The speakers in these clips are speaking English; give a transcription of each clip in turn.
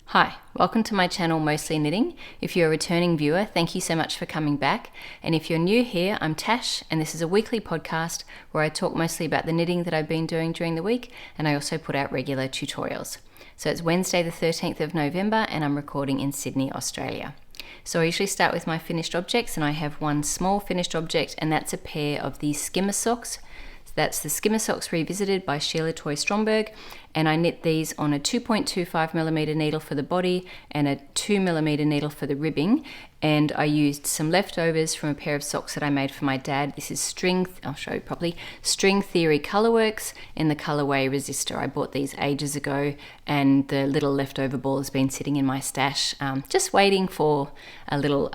Hi, welcome to my channel Mostly Knitting. If you're a returning viewer, thank you so much for coming back. And if you're new here, I'm Tash, and this is a weekly podcast where I talk mostly about the knitting that I've been doing during the week, and I also put out regular tutorials. So it's Wednesday the 13th of November, and I'm recording in Sydney, Australia. So I usually start with my finished objects, and I have one small finished object, and that's a pair of these Skimmer Socks. That's the Skimmer Socks Revisited by Sheila Toy Stromberg, and I knit these on a 2.25mm needle for the body and a 2mm needle for the ribbing, and I used some leftovers from a pair of socks that I made for my dad. This is I'll show you properly, String Theory Colorworks in the colorway Resistor. I bought these ages ago, and the little leftover ball has been sitting in my stash, just waiting for a little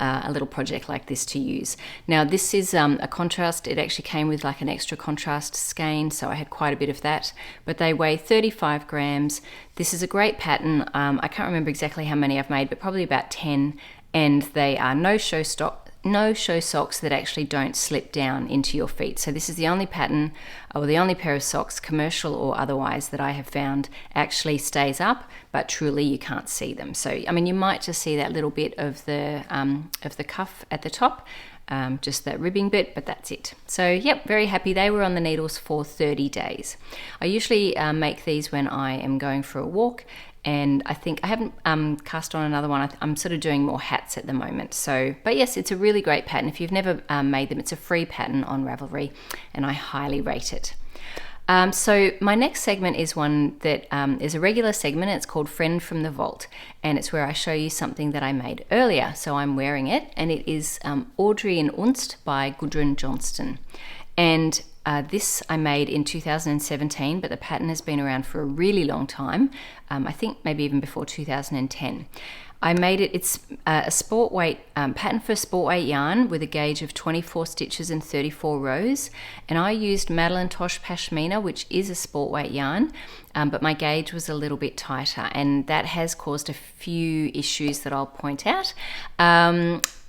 project like this to use. Now this is a contrast. It actually came with like an extra contrast skein, so I had quite a bit of that, but they weigh 35 grams. This is a great pattern. I can't remember exactly how many I've made, but probably about 10, and they are no-show socks that actually don't slip down into your feet. So this is the only pattern, or the only pair of socks, commercial or otherwise, that I have found actually stays up, but truly you can't see them. So I mean, you might just see that little bit of the cuff at the top, just that ribbing bit, but that's it. So yep, very happy. They were on the needles for 30 days. I usually make these when I am going for a walk, and I think I haven't cast on another one. I'm sort of doing more hats at the moment. So, but yes, it's a really great pattern. If you've never made them, it's a free pattern on Ravelry, and I highly rate it. So my next segment is one that is a regular segment. It's called Friend from the Vault, and it's where I show you something that I made earlier. So I'm wearing it, and it is Audrey and Unst by Gudrun Johnston. And this I made in 2017, but the pattern has been around for a really long time. I think maybe even before 2010. I made it, it's a sport weight pattern for sport weight yarn with a gauge of 24 stitches and 34 rows, and I used Madelinetosh Pashmina, which is a sport weight yarn, but my gauge was a little bit tighter, and that has caused a few issues that I'll point out.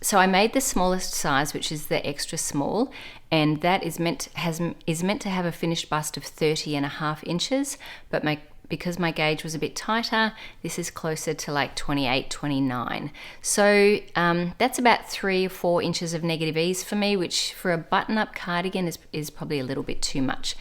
So I made the smallest size, which is the extra small, and that is meant to have a finished bust of 30.5 inches, but because my gauge was a bit tighter, this is closer to like 28, 29. So that's about 3 or 4 inches of negative ease for me, which for a button-up cardigan is probably a little bit too much.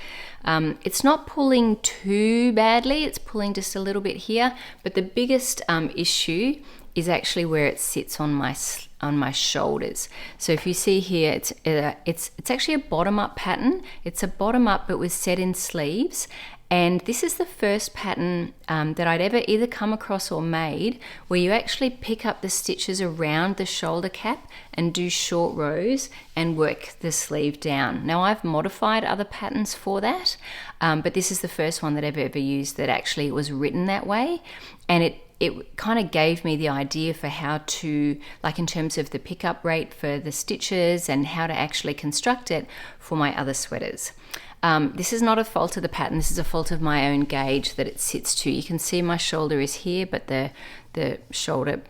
It's not pulling too badly, it's pulling just a little bit here, but the biggest issue is actually where it sits on my shoulders. So if you see here, it's actually a bottom-up pattern. It's a bottom-up, but was set in sleeves. And this is the first pattern that I'd ever either come across or made where you actually pick up the stitches around the shoulder cap and do short rows and work the sleeve down. Now I've modified other patterns for that, but this is the first one that I've ever used that actually was written that way. And it kind of gave me the idea for how to, like in terms of the pickup rate for the stitches and how to actually construct it for my other sweaters. This is not a fault of the pattern, this is a fault of my own gauge that it sits to. You can see my shoulder is here, but the shoulder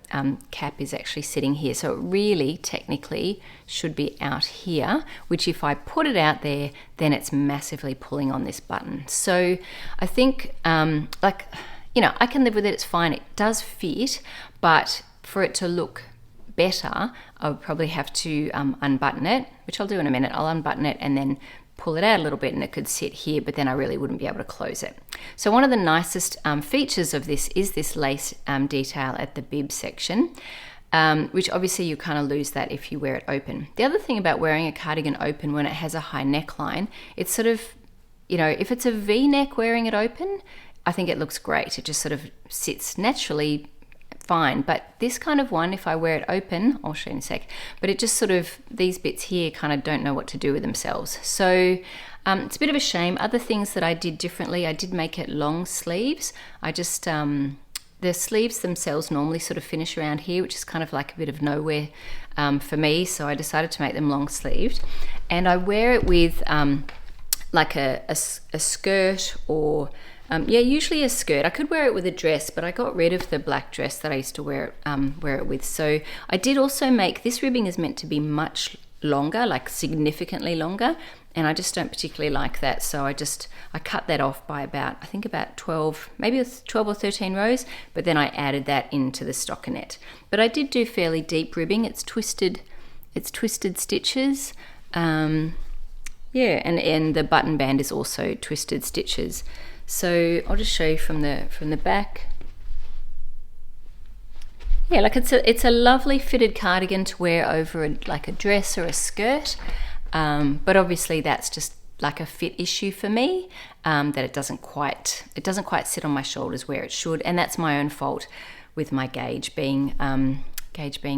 cap is actually sitting here. So it really technically should be out here, which if I put it out there, then it's massively pulling on this button. So I think, I can live with it, it's fine. It does fit, but for it to look better, I would probably have to unbutton it, which I'll do in a minute. I'll unbutton it and then pull it out a little bit, and it could sit here, but then I really wouldn't be able to close it. So one of the nicest features of this is this lace detail at the bib section, which obviously you kind of lose that if you wear it open. The other thing about wearing a cardigan open when it has a high neckline, it's sort of, if it's a V-neck wearing it open, I think it looks great. It just sort of sits naturally fine. But this kind of one, if I wear it open, I'll show you in a sec, but it just sort of, these bits here kind of don't know what to do with themselves. So it's a bit of a shame. Other things that I did differently, I did make it long sleeves. I just, the sleeves themselves normally sort of finish around here, which is kind of like a bit of nowhere for me. So I decided to make them long sleeved. And I wear it with like a skirt or usually a skirt. I could wear it with a dress, but I got rid of the black dress that I used to wear it with. So I did also make, this ribbing is meant to be much longer, like significantly longer, and I just don't particularly like that, so I cut that off by about 12, maybe it was 12 or 13 rows, but then I added that into the stockinette. But I did do fairly deep ribbing. It's twisted stitches, and the button band is also twisted stitches. So I'll just show you from the back. Yeah, like it's a lovely fitted cardigan to wear over like a dress or a skirt, but obviously that's just like a fit issue for me, that it doesn't quite sit on my shoulders where it should, and that's my own fault with my gauge being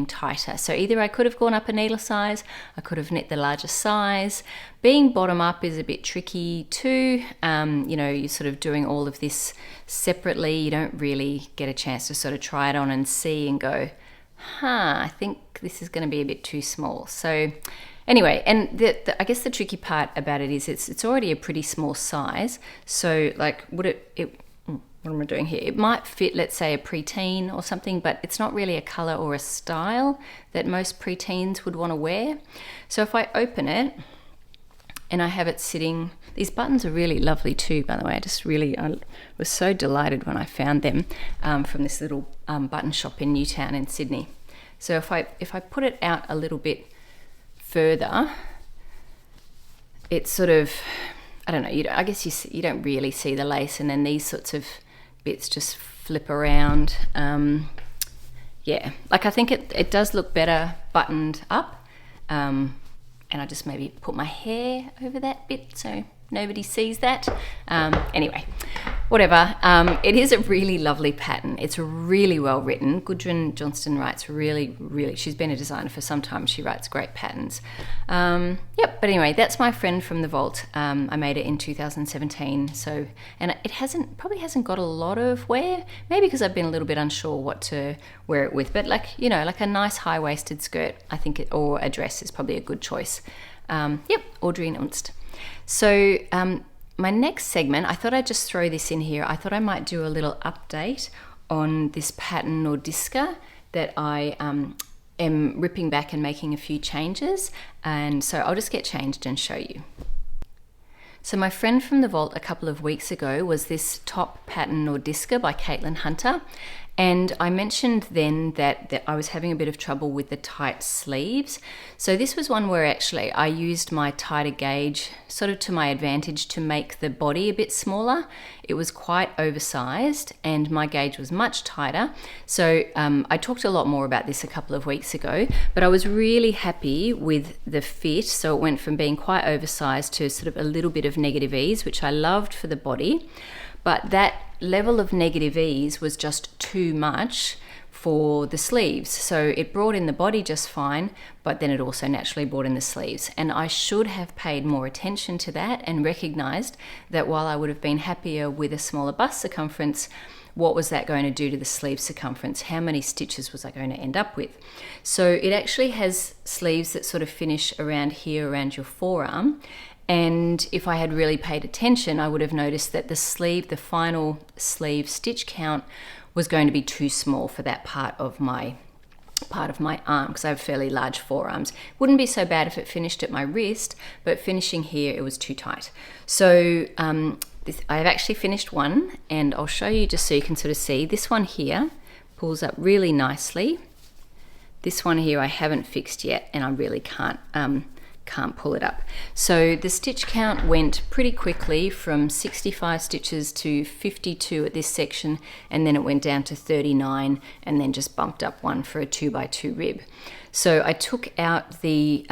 tighter. So either I could have gone up a needle size, I could have knit the larger size. Being bottom up is a bit tricky too. You're sort of doing all of this separately. You don't really get a chance to sort of try it on and see and go, I think this is going to be a bit too small. So anyway, and I guess the tricky part about it is it's already a pretty small size. So like, what am I doing here? It might fit, let's say, a preteen or something, but it's not really a color or a style that most preteens would want to wear. So if I open it and I have it sitting, these buttons are really lovely too, by the way. I was so delighted when I found them from this little button shop in Newtown in Sydney. So if I put it out a little bit further, it's sort of, I don't know, I guess you don't really see the lace, and then these sorts of bits just flip around. Like I think it does look better buttoned up, and I just maybe put my hair over that bit so nobody sees that. Anyway, whatever. It is a really lovely pattern. It's really well written. Gudrun Johnston writes really, she's been a designer for some time. She writes great patterns. But anyway, that's my friend from the vault. I made it in 2017. So, and it probably hasn't got a lot of wear, maybe because I've been a little bit unsure what to wear it with, but like a nice high-waisted skirt, I think, or a dress is probably a good choice. Audrey and Unst. So my next segment, I thought I'd just throw this in here. I thought I might do a little update on this pattern Nordiska that I am ripping back and making a few changes. And so I'll just get changed and show you. So my friend from the vault a couple of weeks ago was this top pattern Nordiska by Caitlin Hunter. And I mentioned then that I was having a bit of trouble with the tight sleeves. So this was one where actually I used my tighter gauge sort of to my advantage to make the body a bit smaller. It was quite oversized and my gauge was much tighter. So I talked a lot more about this a couple of weeks ago, but I was really happy with the fit. So it went from being quite oversized to sort of a little bit of negative ease, which I loved for the body. But that level of negative ease was just too much for the sleeves. So it brought in the body just fine, but then it also naturally brought in the sleeves. And I should have paid more attention to that and recognized that while I would have been happier with a smaller bust circumference, what was that going to do to the sleeve circumference? How many stitches was I going to end up with? So it actually has sleeves that sort of finish around here, around your forearm. And if I had really paid attention, I would have noticed that the final sleeve stitch count was going to be too small for that part of my arm, because I have fairly large forearms. Wouldn't be so bad if it finished at my wrist, but finishing here, it was too tight. So I've actually finished one, and I'll show you just so you can sort of see. This one here pulls up really nicely. This one here I haven't fixed yet, and I really can't pull it up. So the stitch count went pretty quickly from 65 stitches to 52 at this section, and then it went down to 39 and then just bumped up one for a 2x2 rib. So I took out the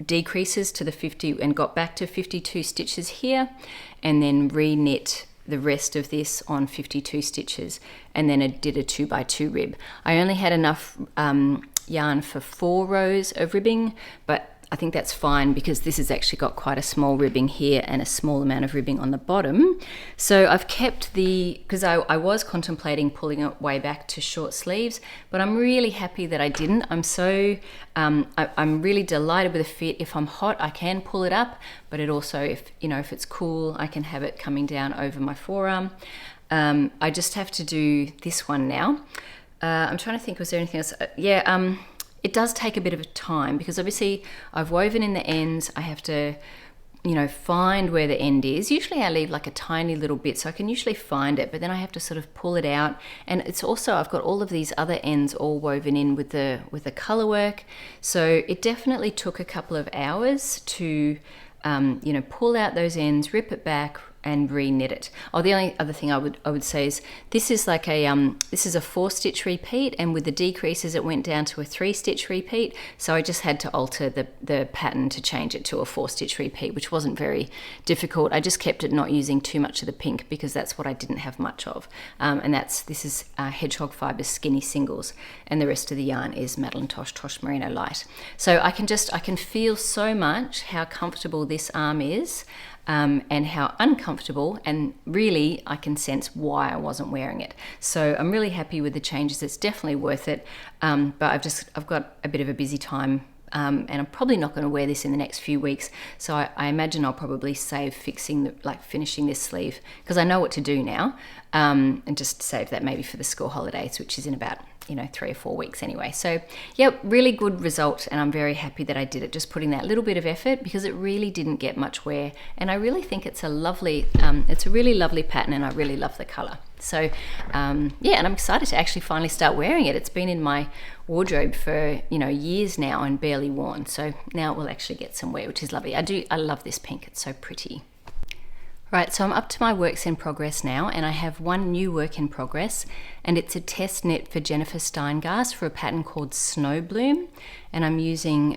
decreases to the 50 and got back to 52 stitches here, and then re-knit the rest of this on 52 stitches, and then it did a 2x2 rib. I only had enough yarn for 4 rows of ribbing, but I think that's fine because this has actually got quite a small ribbing here and a small amount of ribbing on the bottom. So I've kept because I was contemplating pulling it way back to short sleeves, but I'm really happy that I didn't. I'm really delighted with the fit. If I'm hot, I can pull it up, but it also, if it's cool, I can have it coming down over my forearm. I just have to do this one now. I'm trying to think, was there anything else? It does take a bit of time because obviously I've woven in the ends. I have to you know, find where the end is. Usually I leave like a tiny little bit, so I can usually find it, but then I have to sort of pull it out. And it's also, I've got all of these other ends all woven in with the color work. So it definitely took a couple of hours to, you know, pull out those ends, rip it back, and re-knit it. Oh, the only other thing I would say is this is like a this is a 4-stitch repeat, and with the decreases it went down to a 3-stitch repeat. So I just had to alter the pattern to change it to a 4-stitch repeat, which wasn't very difficult. I just kept it not using too much of the pink because that's what I didn't have much of. And this is Hedgehog Fibers Skinny Singles, and the rest of the yarn is Madelinetosh Tosh Merino Light. So I can feel so much how comfortable this arm is. And how uncomfortable, and really I can sense why I wasn't wearing it. So I'm really happy with the changes. It's definitely worth it, but I've got a bit of a busy time, and I'm probably not going to wear this in the next few weeks, so I imagine I'll probably save finishing this sleeve, because I know what to do now, and just save that maybe for the school holidays, which is in about 3 or 4 weeks anyway. So yeah, really good result, and I'm very happy that I did it, just putting that little bit of effort, because it really didn't get much wear, and I really think it's a really lovely pattern, and I really love the color. So yeah, and I'm excited to actually finally start wearing it. It's been in my wardrobe for years now and barely worn, so now it will actually get some wear, which is lovely. I love this pink, it's so pretty. Right, so I'm up to my works in progress now, and I have one new work in progress, and it's a test knit for Jennifer Steingass for a pattern called Snowbloom, and I'm using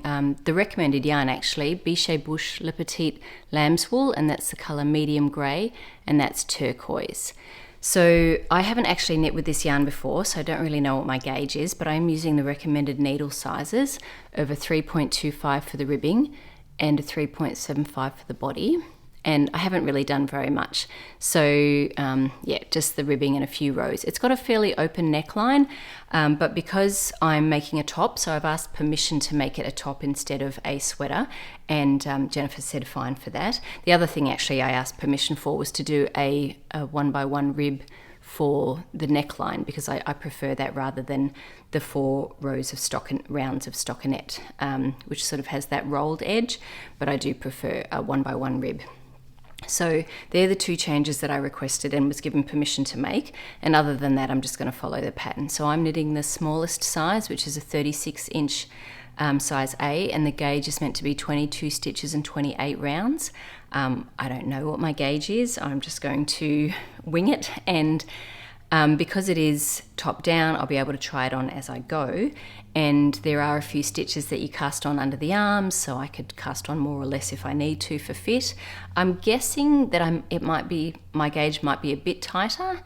the recommended yarn actually, Biche Bush Le Petite Lamb's Wool, and that's the colour medium grey, and that's turquoise. So I haven't actually knit with this yarn before, so I don't really know what my gauge is, but I'm using the recommended needle sizes of a 3.25 for the ribbing and a 3.75 for the body. And I haven't really done very much. So yeah, just the ribbing and a few rows. It's got a fairly open neckline, but because I'm making a top, so I've asked permission to make it a top instead of a sweater, and Jennifer said fine for that. The other thing actually I asked permission for was to do a 1x1 rib for the neckline, because I prefer that rather than the 4 rows of rounds of stockinette, which sort of has that rolled edge, but I do prefer a 1x1 rib. So they're the 2 changes that I requested and was given permission to make, and other than that I'm just going to follow the pattern. So I'm knitting the smallest size, which is a 36-inch size A, and the gauge is meant to be 22 stitches and 28 rounds. I don't know what my gauge is, I'm just going to wing it, and because it is top down, I'll be able to try it on as I go, and there are a few stitches that you cast on under the arms, so I could cast on more or less if I need to for fit. I'm guessing that my gauge might be a bit tighter,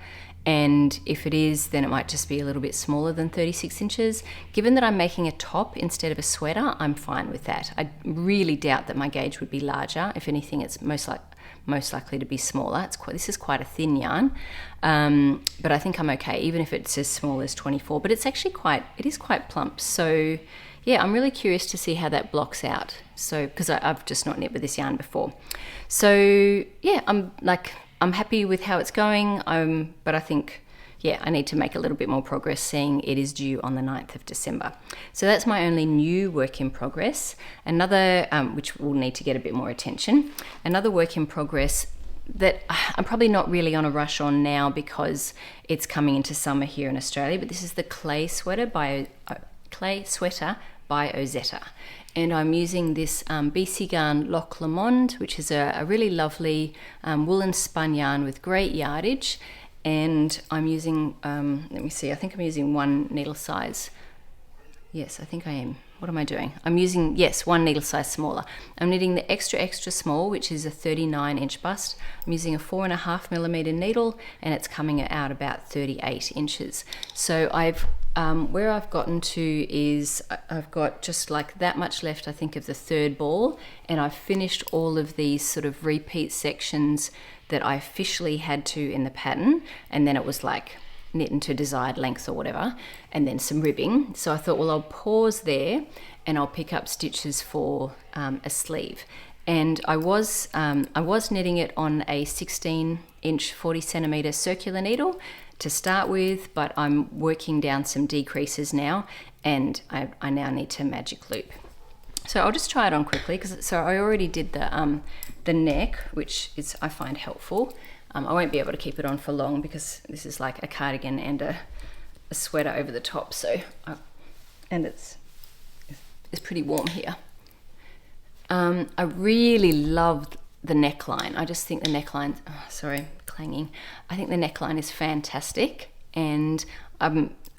and if it is, then it might just be a little bit smaller than 36 inches. Given that I'm making a top instead of a sweater, I'm fine with that. I really doubt that my gauge would be larger. If anything, it's most likely to be smaller. This is quite a thin yarn, but I think I'm okay, even if it's as small as 24. But it is quite plump. So yeah, I'm really curious to see how that blocks out. So because I've just not knit with this yarn before. So yeah, I'm happy with how it's going. But I think, yeah, I need to make a little bit more progress, seeing it is due on the 9th of December. So that's my only new work in progress. Another, which will need to get a bit more attention, another work in progress that I'm probably not really on a rush on now because it's coming into summer here in Australia, but this is the clay sweater by Ozetta. And I'm using this BC yarn Loch Lomond, which is a really lovely woolen spun yarn with great yardage. And I'm using, let me see, I think I'm using 1 needle size. Yes, I think I am. What am I doing? I'm using, yes, 1 needle size smaller. I'm knitting the extra small, which is a 39-inch bust. I'm using a 4.5mm needle, and it's coming out about 38 inches. So where I've gotten to is I've got just like that much left, I think, of the 3rd ball, and I've finished all of these sort of repeat sections that I officially had to in the pattern, and then it was like knit into desired length or whatever, and then some ribbing. So I thought, well, I'll pause there and I'll pick up stitches for a sleeve. And I was knitting it on a 16-inch 40cm circular needle to start with, but I'm working down some decreases now, and I now need to magic loop. So I'll just try it on quickly because I already did the neck, which is I find helpful. I won't be able to keep it on for long because this is like a cardigan and a sweater over the top. And it's pretty warm here. I really love the neckline. I just think the neckline, sorry, clanging. I think the neckline is fantastic, and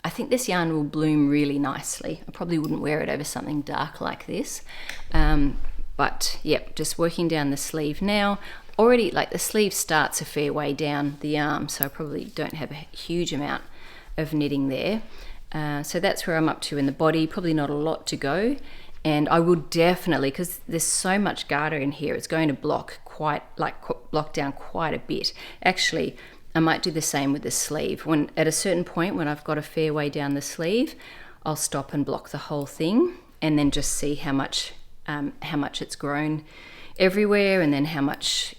I think this yarn will bloom really nicely. I probably wouldn't wear it over something dark like this. But yeah, just working down the sleeve now. Already, like the sleeve starts a fair way down the arm, so I probably don't have a huge amount of knitting there. So that's where I'm up to in the body, probably not a lot to go. And I will definitely, because there's so much garter in here, it's going to block down quite a bit. Actually, I might do the same with the sleeve. At a certain point, when I've got a fair way down the sleeve, I'll stop and block the whole thing, and then just see how much it's grown everywhere, and then how much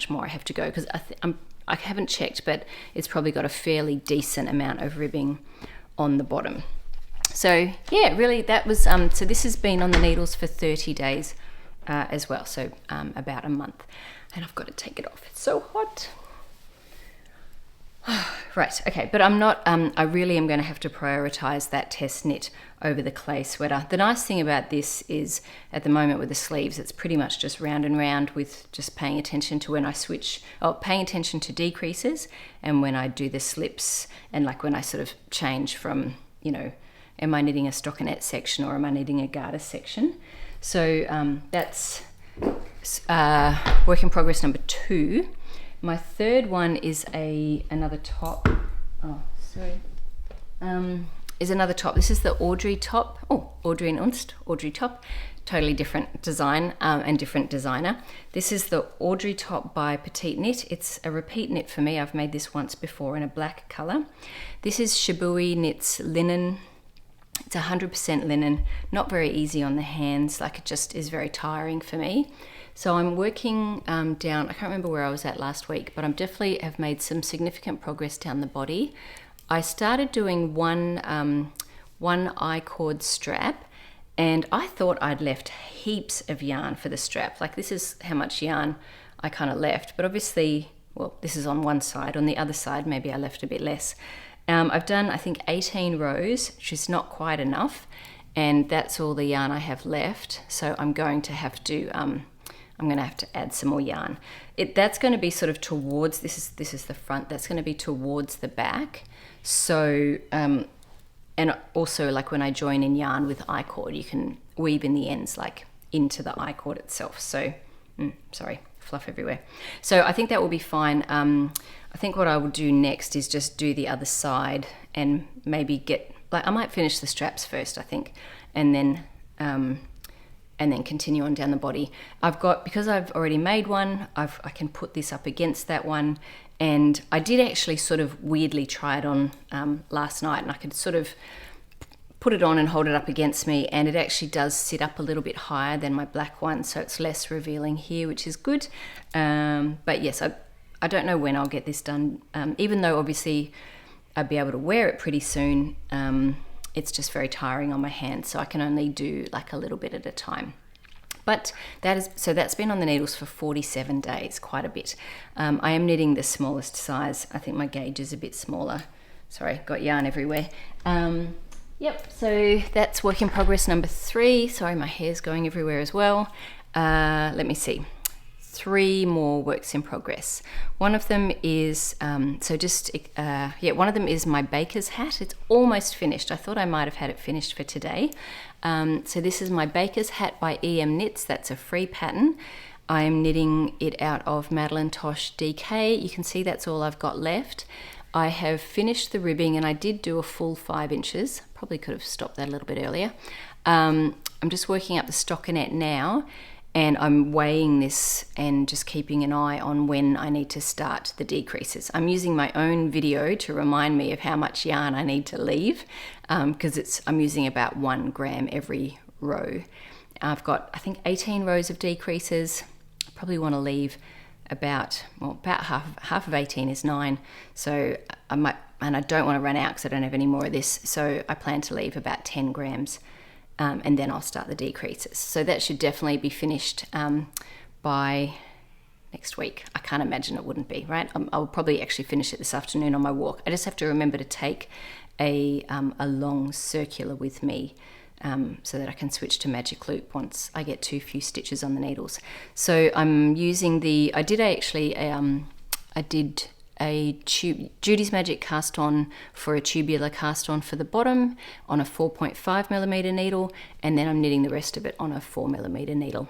more I have to go. Because I haven't checked, but it's probably got a fairly decent amount of ribbing on the bottom. So yeah, really that was, so this has been on the needles for 30 days as well, so about a month. And I've got to take it off, it's so hot. Right, okay, but I'm not, I really am going to have to prioritize that test knit over the clay sweater. The nice thing about this is, at the moment with the sleeves, it's pretty much just round and round, with just paying attention to when I switch, paying attention to decreases, and when I do the slips, and like when I sort of change from, am I knitting a stockinette section or am I knitting a garter section? So that's work in progress number 2. My third one is another top. Is another top. This is the Audrey top. Audrey and Unst, Audrey top. Totally different design and different designer. This is the Audrey top by Petite Knit. It's a repeat knit for me. I've made this once before in a black color. This is Shibui Knit's linen. It's 100% linen, not very easy on the hands, like it just is very tiring for me. So I'm working down, I can't remember where I was at last week, but I definitely have made some significant progress down the body. I started doing one I-cord strap, and I thought I'd left heaps of yarn for the strap. Like this is how much yarn I kind of left, but obviously, well, this is on one side. On the other side, maybe I left a bit less. I've done, I think, 18 rows, which is not quite enough, and that's all the yarn I have left. So I'm going to have to add some more yarn. That's going to be sort of towards, this is the front, that's going to be towards the back. So, and also like when I join in yarn with I-cord, you can weave in the ends like into the I-cord itself. So, sorry, fluff everywhere. So I think that will be fine. I think what I will do next is just do the other side and maybe I might finish the straps first, I think, and then continue on down the body. Because I've already made one, I can put this up against that one, and I did actually sort of weirdly try it on last night, and I could sort of put it on and hold it up against me, and it actually does sit up a little bit higher than my black one, so it's less revealing here, which is good. But yes, I don't know when I'll get this done, even though obviously I'd be able to wear it pretty soon. It's just very tiring on my hands, so I can only do like a little bit at a time. But that's been on the needles for 47 days, quite a bit. I am knitting the smallest size. I think my gauge is a bit smaller. Sorry, got yarn everywhere. Yep, so that's work in progress number 3. Sorry, my hair's going everywhere as well. Let me see. 3 more works in progress. One of them is one of them is my baker's hat. It's almost finished. I thought I might have had it finished for today. So this is my baker's hat by EM Knits. That's a free pattern. I am knitting it out of Madelinetosh DK. You can see that's all I've got left. I have finished the ribbing, and I did do a full 5 inches. Probably could have stopped that a little bit earlier. I'm just working up the stockinette now, and I'm weighing this and just keeping an eye on when I need to start the decreases. I'm using my own video to remind me of how much yarn I need to leave, because I'm using about 1 gram every row. I've got, I think, 18 rows of decreases. I probably want to leave about half of 18 is 9, so I might, and I don't want to run out because I don't have any more of this, so I plan to leave about 10 grams and then I'll start the decreases. So that should definitely be finished by next week. I can't imagine it wouldn't be, right? I'll probably actually finish it this afternoon on my walk. I just have to remember to take a long circular with me so that I can switch to magic loop once I get too few stitches on the needles. So I'm using I did a Judy's Magic cast on for a tubular cast on for the bottom on a 4.5mm needle, and then I'm knitting the rest of it on a 4mm needle.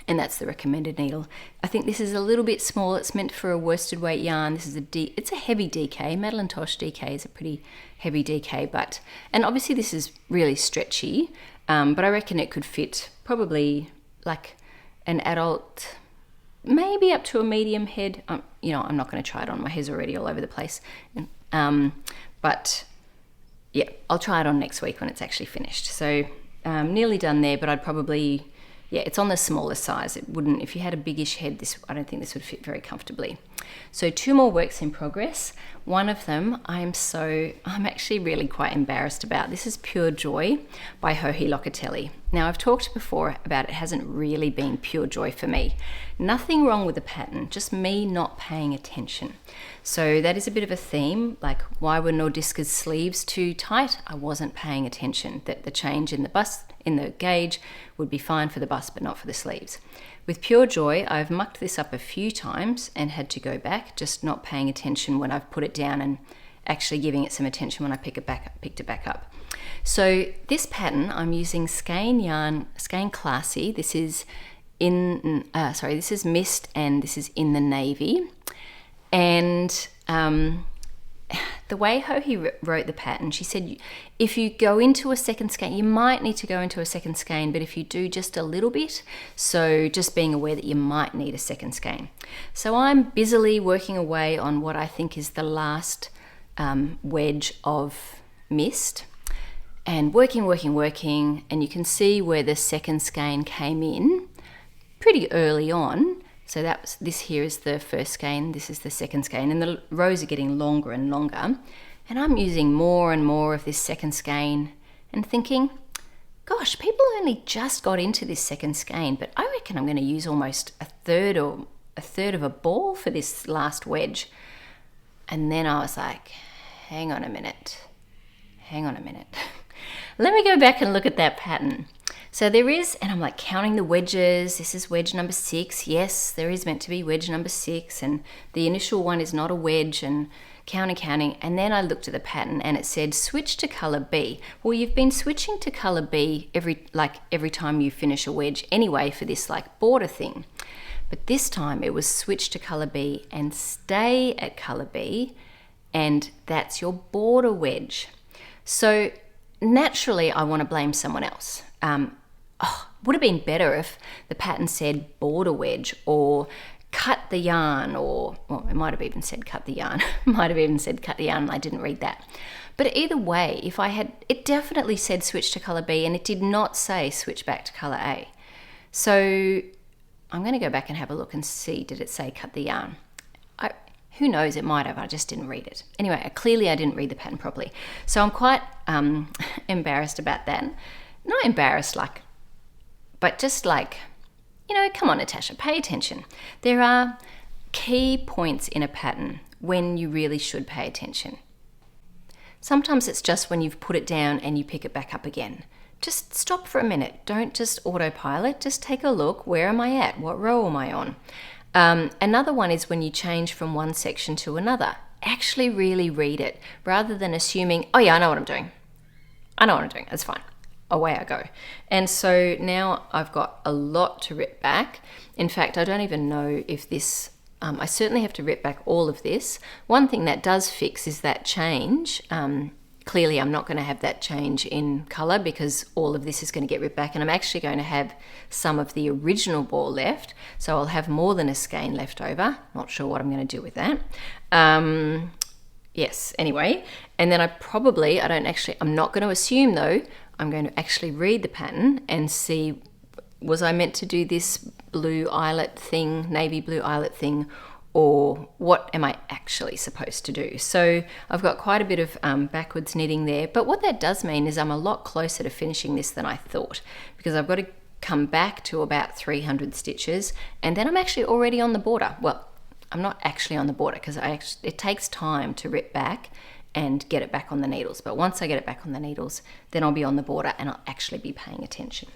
And that's the recommended needle. I think this is a little bit small. It's meant for a worsted weight yarn. This is it's a heavy DK. Madelinetosh DK is a pretty heavy DK, and obviously this is really stretchy, but I reckon it could fit probably like an adult, maybe up to a medium head. I'm not going to try it on. My hair's already all over the place. But yeah, I'll try it on next week when it's actually finished. So nearly done there, but I'd probably, yeah, it's on the smaller size. It wouldn't, if you had a biggish head, I don't think this would fit very comfortably. So 2 more works in progress. One of them I'm actually really quite embarrassed about. This is Pure Joy by Joji Locatelli. Now, I've talked before about it hasn't really been pure joy for me. Nothing wrong with the pattern, just me not paying attention. So that is a bit of a theme, like why were Nordiska's sleeves too tight? I wasn't paying attention, that the change in the bust, in the gauge would be fine for the bust but not for the sleeves. With Pure Joy, I've mucked this up a few times and had to go back, just not paying attention when I've put it down and actually giving it some attention when I picked it back up. So this pattern, I'm using Skein yarn, Skein Classy. This is this is Mist, and this is in the navy. And the way Joji wrote the pattern, she said if you go into a second skein, you might need to go into a second skein, but if you do, just a little bit. So just being aware that you might need a second skein. So I'm busily working away on what I think is the last wedge of Mist, and working, and you can see where the second skein came in pretty early on. So this here is the first skein, this is the second skein, and the rows are getting longer and longer. And I'm using more and more of this second skein and thinking, gosh, people only just got into this second skein, but I reckon I'm going to use almost a third of a ball for this last wedge. And then I was like, hang on a minute. Let me go back and look at that pattern. So there is, and I'm like counting the wedges. This is wedge number 6. Yes, there is meant to be wedge number 6, and the initial one is not a wedge, and counting. And then I looked at the pattern and it said switch to color B. Well, you've been switching to color B every time you finish a wedge anyway for this like border thing. But this time it was switch to color B and stay at color B, and that's your border wedge. So naturally I want to blame someone else. Would have been better if the pattern said border wedge or cut the yarn, or, well, it might have even said cut the yarn. And I didn't read that. But either way, it definitely said switch to color B, and it did not say switch back to color A. So I'm going to go back and have a look and see, did it say cut the yarn? Who knows, it might have, I just didn't read it. Anyway, clearly I didn't read the pattern properly. So I'm quite embarrassed about that. Not embarrassed, but just come on, Natasha, pay attention. There are key points in a pattern when you really should pay attention. Sometimes it's just when you've put it down and you pick it back up again. Just stop for a minute. Don't just autopilot. Just take a look. Where am I at? What row am I on? Another one is when you change from one section to another. Actually really read it rather than assuming, oh yeah, I know what I'm doing. That's fine. Away I go. And so now I've got a lot to rip back. In fact, I don't even know if this, I certainly have to rip back all of this. One thing that does fix is that change. Clearly I'm not going to have that change in color because all of this is going to get ripped back, and I'm actually going to have some of the original ball left. So I'll have more than a skein left over. Not sure what I'm going to do with that. Yes, anyway. And then I'm not going to assume though, I'm going to actually read the pattern and see, was I meant to do this blue eyelet thing, navy blue eyelet thing, or what am I actually supposed to do? So I've got quite a bit of backwards knitting there, but what that does mean is I'm a lot closer to finishing this than I thought, because I've got to come back to about 300 stitches, and then I'm actually already on the border. Well, I'm not actually on the border because it takes time to rip back and get it back on the needles, but once I get it back on the needles, then I'll be on the border and I'll actually be paying attention.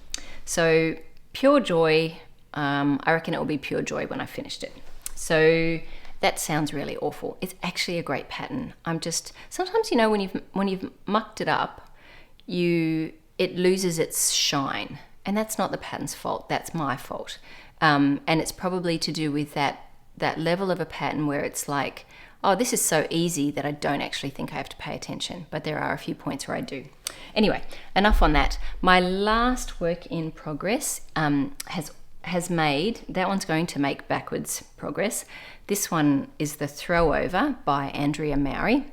So pure joy. I reckon it will be pure joy when I finished it. So that sounds really awful. It's actually a great pattern. Sometimes, you know, when you've mucked it up, it loses its shine, and that's not the pattern's fault. That's my fault, and it's probably to do with that level of a pattern where it's like, oh, this is so easy that I don't actually think I have to pay attention. But there are a few points where I do. Anyway, enough on that. My last work in progress has made, that one's going to make backwards progress. This one is the Throwover by Andrea Mowry,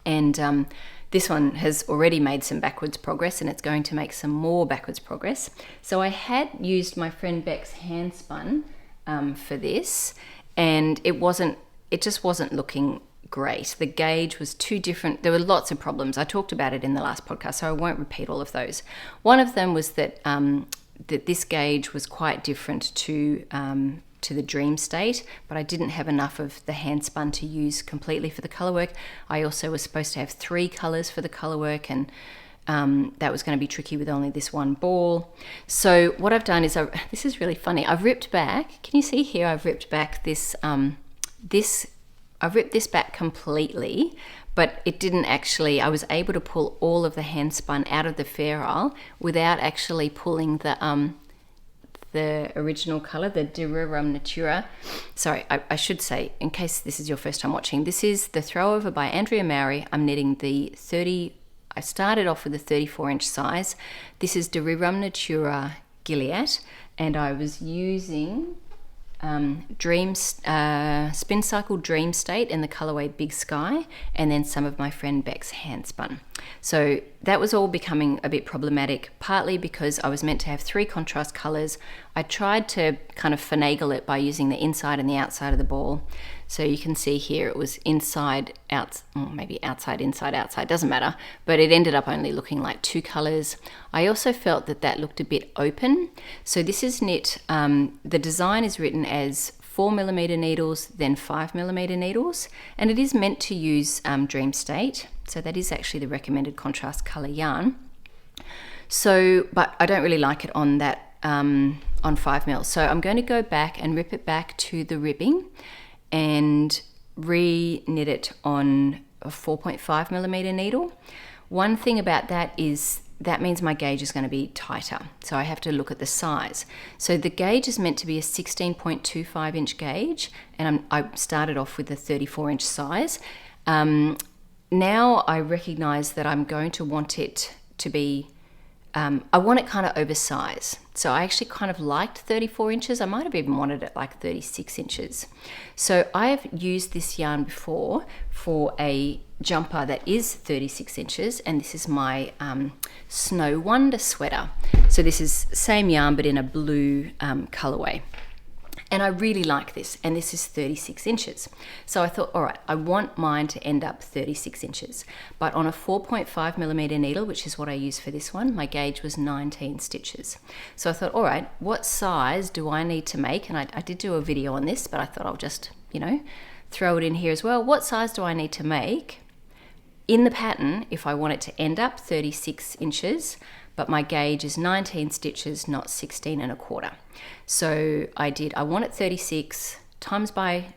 and this one has already made some backwards progress, and it's going to make some more backwards progress. So I had used my friend Beck's hand spun for this, and it just wasn't looking great. The gauge was too different. There were lots of problems. I talked about it in the last podcast, so I won't repeat all of those. One of them was that this gauge was quite different to the Dream State, but I didn't have enough of the hand spun to use completely for the color work. I also was supposed to have 3 colors for the color work, and that was going to be tricky with only this one ball. So what I've done is, this is really funny. I've ripped back. Can you see here? I've ripped back this. I've ripped this back completely, but it didn't actually. I was able to pull all of the hand spun out of the ferrule without actually pulling the original color, the Dirurum Natura. Sorry, I should say, in case this is your first time watching, this is the Throwover by Andrea Mowry. I'm knitting the 30. I started off with a 34-inch size. This is Dirurum Natura Gilead, and I was using Spin Cycle Dream State in the colorway Big Sky, and then some of my friend Beck's hand spun. So that was all becoming a bit problematic, partly because I was meant to have 3 contrast colors. I tried to kind of finagle it by using the inside and the outside of the ball. So you can see here it was inside, out, or maybe outside, inside, outside, doesn't matter, but it ended up only looking like 2 colors. I also felt that looked a bit open. So this is knit, the design is written as 4mm needles, then 5mm needles, and it is meant to use Dream State. So that is actually the recommended contrast color yarn. So, but I don't really like it on that, on 5mm. So I'm going to go back and rip it back to the ribbing and re-knit it on a 4.5mm needle. One thing about that is that means my gauge is going to be tighter, so I have to look at the size. So the gauge is meant to be a 16.25 inch gauge, and I started off with a 34-inch size. Now I recognize that I'm going to want it to be, I want it kind of oversized. So I actually kind of liked 34 inches. I might have even wanted it like 36 inches. So I've used this yarn before for a jumper that is 36 inches, and this is my Snow Wonder sweater. So this is same yarn but in a blue colorway. And I really like this, and this is 36 inches. So I thought, all right, I want mine to end up 36 inches. But on a 4.5mm needle, which is what I use for this one, my gauge was 19 stitches. So I thought, all right, what size do I need to make? And I did do a video on this, but I thought I'll just, throw it in here as well. What size do I need to make in the pattern if I want it to end up 36 inches, but my gauge is 19 stitches, not 16 1/4. So I want it 36 times by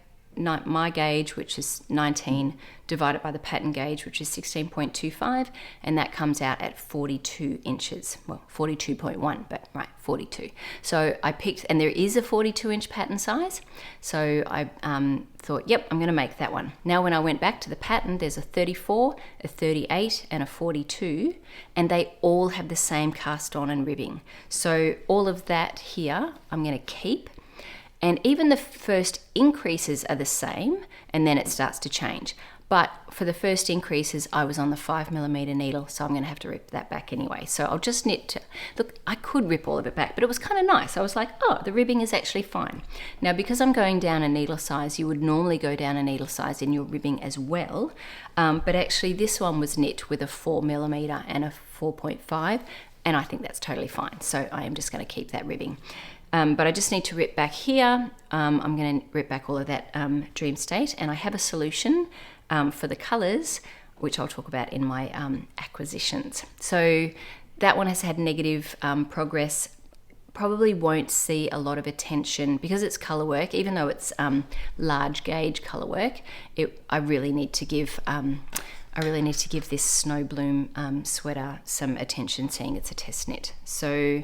my gauge, which is 19, divided by the pattern gauge, which is 16.25, and that comes out at 42 inches. Well, 42.1, but right, 42. So I picked, and there is a 42-inch pattern size, so I thought, yep, I'm going to make that one. Now when I went back to the pattern, there's a 34, a 38, and a 42, and they all have the same cast on and ribbing. So all of that here, I'm going to keep. And even the first increases are the same, and then it starts to change. but for the first increases I was on the 5mm needle, so I'm going to have to rip that back anyway. So I'll just knit look, I could rip all of it back, but it was kind of nice. I was like, oh, the ribbing is actually fine. Now because I'm going down a needle size, you would normally go down a needle size in your ribbing as well, but actually this one was knit with a 4mm and a 4.5, and I think that's totally fine, so I am just going to keep that ribbing. But I just need to rip back here. I'm going to rip back all of that Dream State, and I have a solution for the colours, which I'll talk about in my acquisitions. So that one has had negative progress, probably won't see a lot of attention because it's colour work, even though it's large gauge colour work. I really need to give this Snowbloom sweater some attention, seeing it's a test knit. So,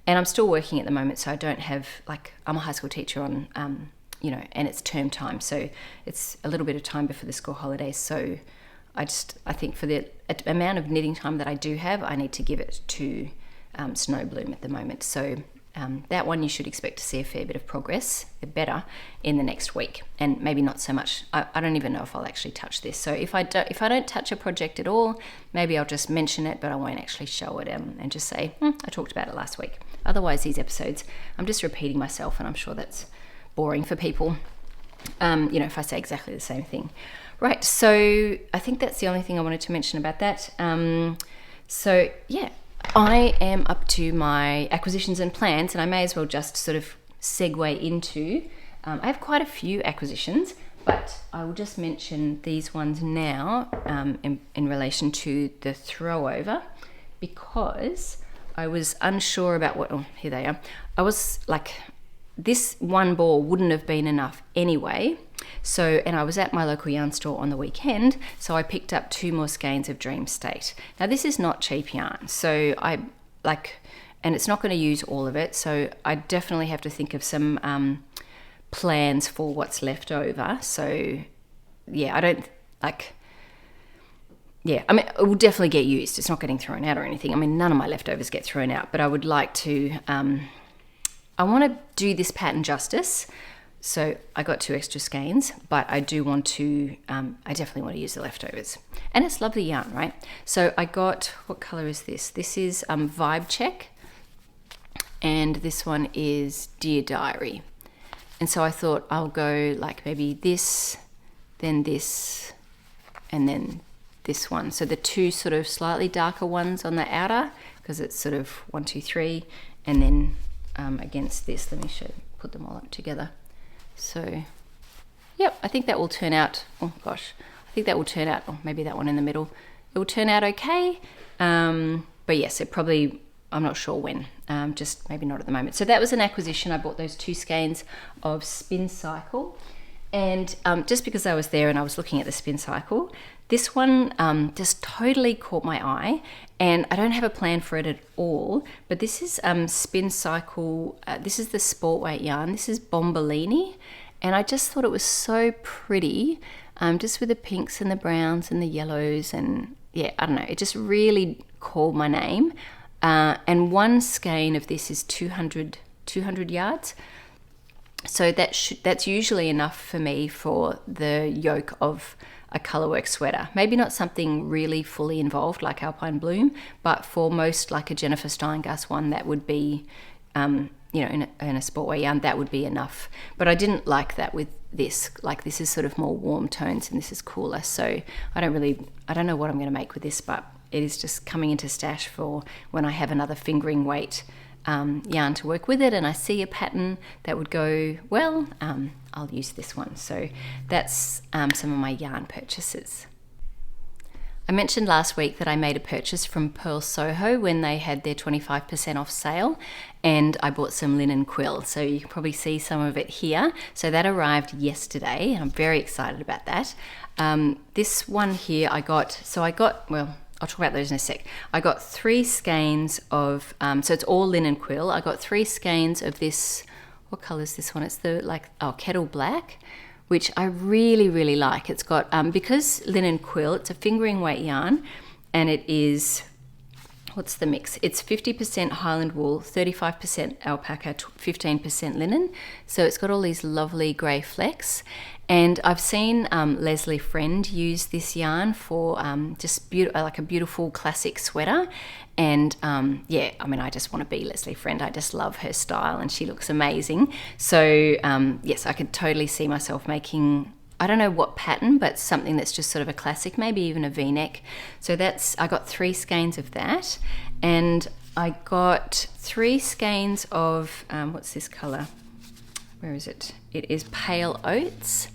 and I'm still working at the moment, so I don't have, like, I'm a high school teacher on, and it's term time, so it's a little bit of time before the school holidays. So I think for the amount of knitting time that I do have, I need to give it to Snowbloom at the moment. So that one you should expect to see a fair bit of progress, better, in the next week, and maybe not so much. I don't even know if I'll actually touch this. So if I don't touch a project at all, maybe I'll just mention it, but I won't actually show it and just say, I talked about it last week. Otherwise, these episodes, I'm just repeating myself, and I'm sure that's boring for people, if I say exactly the same thing. Right, so I think that's the only thing I wanted to mention about that. So yeah, I am up to my acquisitions and plans, and I may as well just sort of segue into, I have quite a few acquisitions, but I will just mention these ones now in relation to the Throwover, because I was unsure about here they are. I was like, this one ball wouldn't have been enough anyway. So, and I was at my local yarn store on the weekend, so I picked up 2 more skeins of Dream State. Now this is not cheap yarn, so and it's not going to use all of it, so I definitely have to think of some plans for what's left over. So yeah, I mean, it will definitely get used. It's not getting thrown out or anything. I mean, none of my leftovers get thrown out, but I would like to, I want to do this pattern justice. So I got 2 extra skeins, but I do want to, I definitely want to use the leftovers. And it's lovely yarn, right? So I got, what color is this? This is Vibe Check, and this one is Dear Diary. And so I thought I'll go like maybe this, then this, and then this one. So the 2 sort of slightly darker ones on the outer, because it's sort of 1, 2, 3, and then against this, let me put them all up together. So yep, I think that will turn out, oh gosh, I think that will turn out, or maybe that one in the middle, it will turn out okay. But yes, it probably, I'm not sure when, just maybe not at the moment. So that was an acquisition. I bought those 2 skeins of Spin Cycle, and just because I was there and I was looking at the Spin Cycle, this one just totally caught my eye, and I don't have a plan for it at all, but this is Spin Cycle, this is the sport weight yarn, this is Bombolini, and I just thought it was so pretty, just with the pinks and the browns and the yellows, and yeah, I don't know, it just really called my name. And 1 skein of this is 200 yards. So that's usually enough for me for the yoke of a colourwork sweater. Maybe not something really fully involved like Alpine Bloom, but for most, like a Jennifer Steingass one, that would be, in a sportwear yarn, that would be enough. But I didn't like that with this. Like, this is sort of more warm tones and this is cooler. So I don't know what I'm going to make with this, but it is just coming into stash for when I have another fingering weight yarn to work with it, and I see a pattern that would go well, I'll use this one. So that's some of my yarn purchases. I mentioned last week that I made a purchase from Pearl Soho when they had their 25% off sale, and I bought some linen quill. So you can probably see some of it here. So that arrived yesterday, and I'm very excited about that. This one here I'll talk about those in a sec. I got 3 skeins of, so it's all linen quill. I got 3 skeins of this, what color is this one? It's the kettle black, which I really, really like. It's got, because linen quill, it's a fingering weight yarn, and it is what's the mix? It's 50% Highland wool, 35% alpaca, 15% linen. So it's got all these lovely grey flecks. And I've seen Leslie Friend use this yarn for just like a beautiful classic sweater. And yeah, I mean, I just want to be Leslie Friend. I just love her style and she looks amazing. So yes, I could totally see myself making, I don't know what pattern, but something that's just sort of a classic, maybe even a V-neck. So I got 3 skeins of that. And I got 3 skeins of, what's this color? Where is it? It is Pale Oats.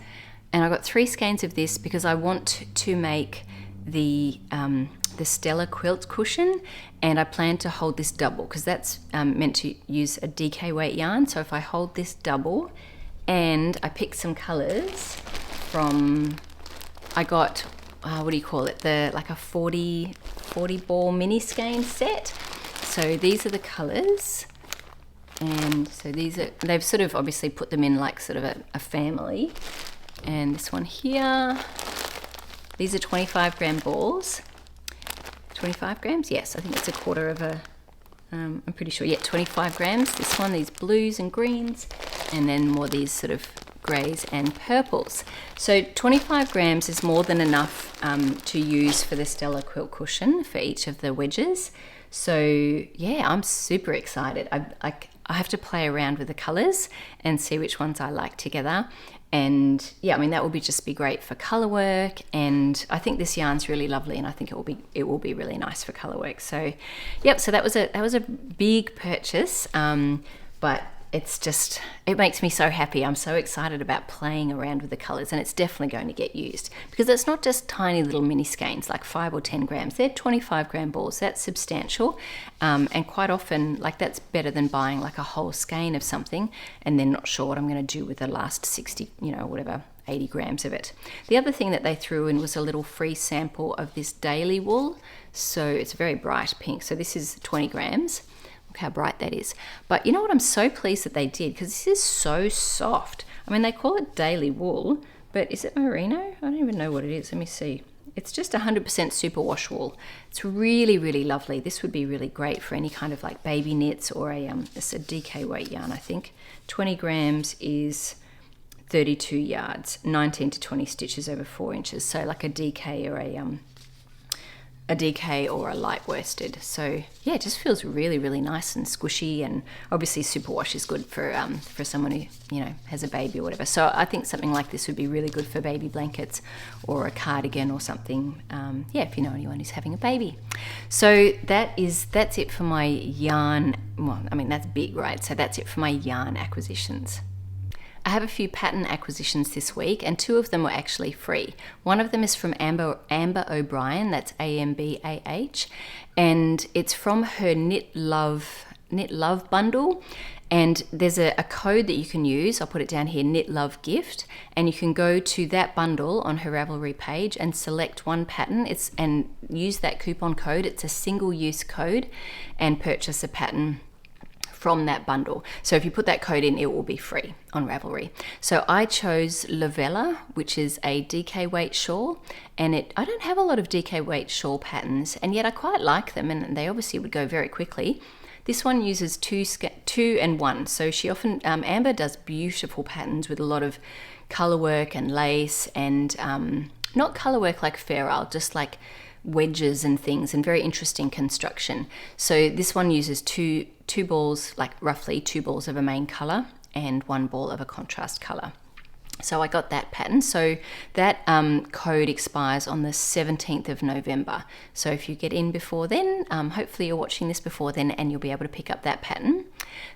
And I got 3 skeins of this because I want to make the Stella quilt cushion, and I plan to hold this double because that's meant to use a DK weight yarn. So if I hold this double, and I picked some colors from, I got, what do you call it? Like a 40 ball mini skein set. So these are the colors. And so they've sort of obviously put them in like sort of a family. And this one here, these are 25 gram balls. 25 grams? Yes, I think it's a quarter of a, I'm pretty sure, yeah, 25 grams. This one, these blues and greens, and then more these sort of greys and purples. So 25 grams is more than enough to use for the Stella quilt cushion for each of the wedges. So yeah, I'm super excited. I have to play around with the colors and see which ones I like together. And yeah, I mean, that will just be great for color work. And I think this yarn's really lovely, and I think it will be really nice for color work. So yep, so that was a big purchase. But it makes me so happy. I'm so excited about playing around with the colors, and it's definitely going to get used because it's not just tiny little mini skeins like 5 or 10 grams. They're 25 gram balls. That's substantial. And quite often, like, that's better than buying like a whole skein of something and then not sure what I'm going to do with the last 60, whatever, 80 grams of it. The other thing that they threw in was a little free sample of this daily wool. So it's very bright pink. So this is 20 grams. Look how bright that is. But you know what, I'm so pleased that they did, because this is so soft. I mean, they call it daily wool, but is it merino? I don't even know what it is. Let me see. It's just 100% superwash wool. It's really, really lovely. This would be really great for any kind of like baby knits or it's a DK weight yarn, I think. 20 grams is 32 yards, 19 to 20 stitches over 4 inches. So like a DK or a DK or a light worsted. So yeah, it just feels really, really nice and squishy, and obviously superwash is good for someone who has a baby or whatever. So I think something like this would be really good for baby blankets or a cardigan or something. Yeah, if you know anyone who's having a baby. So that's it for my yarn. Well, I mean, that's big, right? So that's it for my yarn acquisitions. I have a few pattern acquisitions this week, and 2 of them were actually free. One of them is from Amber O'Brien, that's AMBAH, and it's from her Knit Love bundle. And there's a code that you can use. I'll put it down here, Knit Love Gift, and you can go to that bundle on her Ravelry page and select one pattern. And use that coupon code. It's a single-use code, and purchase a pattern from that bundle. So if you put that code in, it will be free on Ravelry. So I chose Lavella, which is a DK weight shawl, and I don't have a lot of DK weight shawl patterns, and yet I quite like them, and they obviously would go very quickly. This one uses 2 and 1. So she often, Amber does beautiful patterns with a lot of color work and lace, and not color work like Fair Isle, just like wedges and things, and very interesting construction. So this one uses two balls, like roughly 2 balls of a main color and 1 ball of a contrast color. So I got that pattern. So that code expires on the 17th of November. So if you get in before then, hopefully you're watching this before then, and you'll be able to pick up that pattern.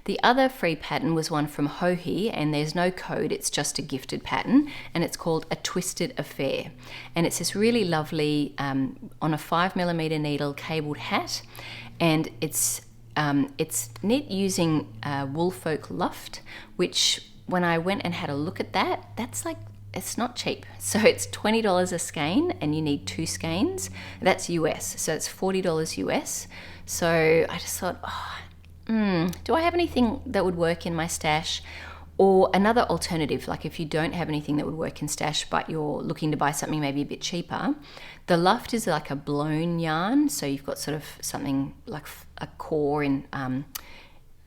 The other free pattern was one from Hohi, and there's no code, it's just a gifted pattern, and it's called A Twisted Affair. And it's this really lovely, on a 5mm needle cabled hat, and it's knit using Woolfolk Luft, which when I went and had a look at that's like, it's not cheap. So it's $20 a skein, and you need 2 skeins. That's US, so it's $40 US. So I just thought, do I have anything that would work in my stash? Or another alternative, like if you don't have anything that would work in stash, but you're looking to buy something maybe a bit cheaper, the Luft is like a blown yarn. So you've got sort of something like a core in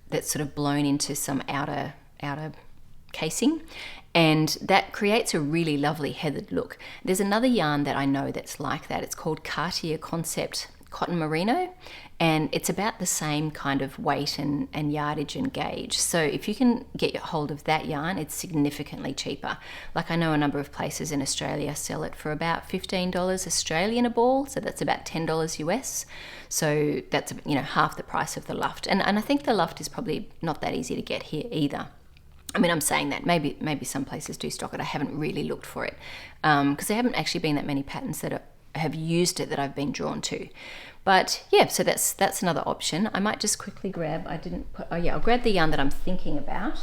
that's sort of blown into some outer casing, and that creates a really lovely heathered look. There's another yarn that I know that's like that. It's called Cartier Concept Cotton Merino, and it's about the same kind of weight and yardage and gauge. So if you can get your hold of that yarn, it's significantly cheaper. Like I know a number of places in Australia sell it for about $15 Australian a ball, so that's about $10 US. So that's, you know, half the price of the Luft. And I think the Luft is probably not that easy to get here either. I mean, I'm saying that maybe some places do stock it. I haven't really looked for it because there haven't actually been that many patterns that have used it that I've been drawn to. But yeah, so that's another option. I might just quickly grab, I'll grab the yarn that I'm thinking about.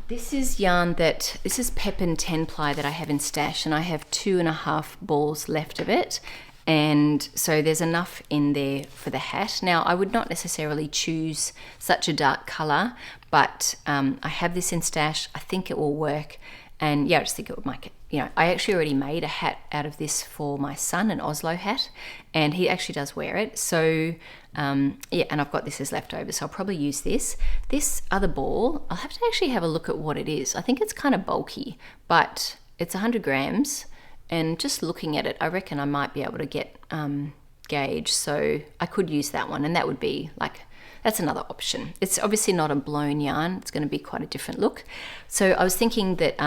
This is Pepin 10 ply that I have in stash, and I have 2.5 balls left of it. And so there's enough in there for the hat. Now, I would not necessarily choose such a dark color, but I have this in stash. I think it will work. And yeah, I just think it would make it, you know, I actually already made a hat out of this for my son, an Oslo hat, and he actually does wear it. So yeah, and I've got this as leftover, so I'll probably use this. This other ball, I'll have to actually have a look at what it is. I think it's kind of bulky, but it's 100 grams. And just looking at it, I reckon I might be able to get gauge. So I could use that one, and that would be like, that's another option. It's obviously not a blown yarn. It's going to be quite a different look. So I was thinking that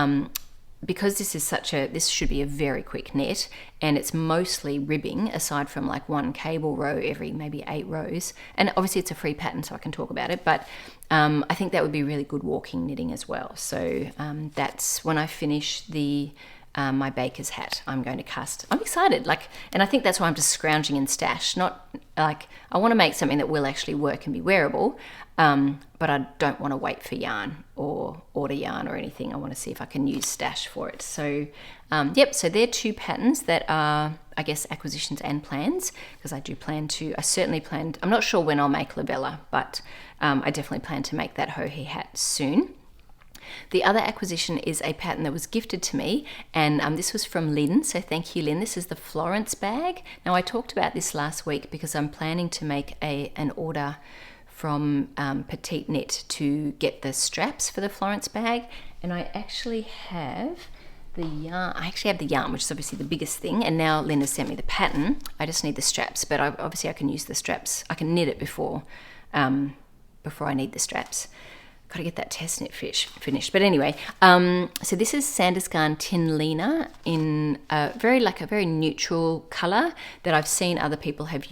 because this should be a very quick knit, and it's mostly ribbing aside from like one cable row every maybe 8 rows. And obviously it's a free pattern, so I can talk about it. But I think that would be really good walking knitting as well. So that's when I finish my baker's hat I'm going to cast. I'm excited, and I think that's why I'm just scrounging in stash. Not like I want to make something that will actually work and be wearable, but I don't want to wait for yarn or order yarn or anything. I want to see if I can use stash for it. So yep, so they're 2 patterns that are, I guess, acquisitions and plans, because I certainly planned, I'm not sure when I'll make Labella, but I definitely plan to make that Hohe hat soon. The other acquisition is a pattern that was gifted to me, and this was from Lynn, so thank you, Lynn. This is the Florence bag. Now, I talked about this last week because I'm planning to make an order from Petite Knit to get the straps for the Florence bag, and I actually have the yarn, which is obviously the biggest thing, and now Lynn has sent me the pattern. I just need the straps, but obviously I can use the straps. I can knit it before I need the straps. Got to get that test knit finished. But anyway, so this is Sandisgarn Tin Lena in a very neutral colour that I've seen other people have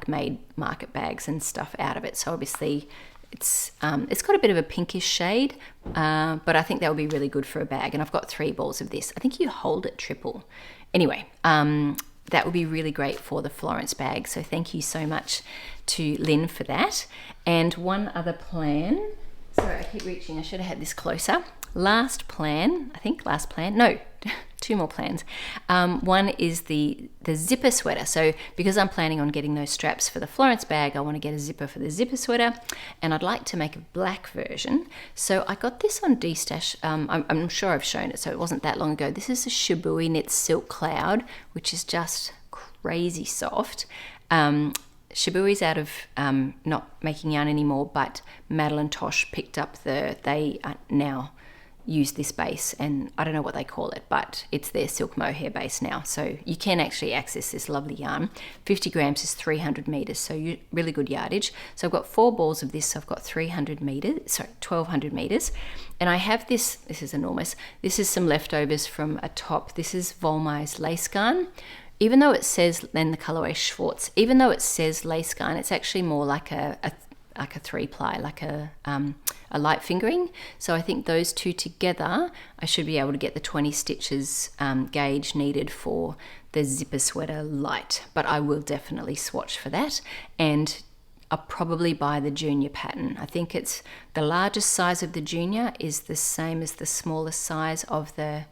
made market bags and stuff out of it. So obviously it's got a bit of a pinkish shade, but I think that would be really good for a bag. And I've got 3 balls of this. I think you hold it triple. Anyway, that would be really great for the Florence bag. So thank you so much to Lynn for that. And one other plan. Sorry, I keep reaching. I should have had this closer. Last plan. No, 2 more plans. One is the zipper sweater. So because I'm planning on getting those straps for the Florence bag, I want to get a zipper for the zipper sweater, and I'd like to make a black version. So I got this on D-Stash. I'm sure I've shown it, so it wasn't that long ago. This is a Shibui Knit Silk Cloud, which is just crazy soft. Shibui's out of not making yarn anymore, but Madelinetosh picked up they now use this base, and I don't know what they call it, but it's their silk mohair base now. So you can actually access this lovely yarn. 50 grams is 300 meters, so really good yardage. So I've got 4 balls of this, so I've got 1,200 meters. And I have this is enormous. This is some leftovers from a top. This is Volmai's lace garn. Even though it says, then the colorway Schwartz, even though it says lace garn, it's actually more like a 3-ply, like a light fingering. So I think those 2 together, I should be able to get the 20 stitches gauge needed for the zipper sweater light. But I will definitely swatch for that, and I'll probably buy the junior pattern. I think it's the largest size of the junior is the same as the smallest size of the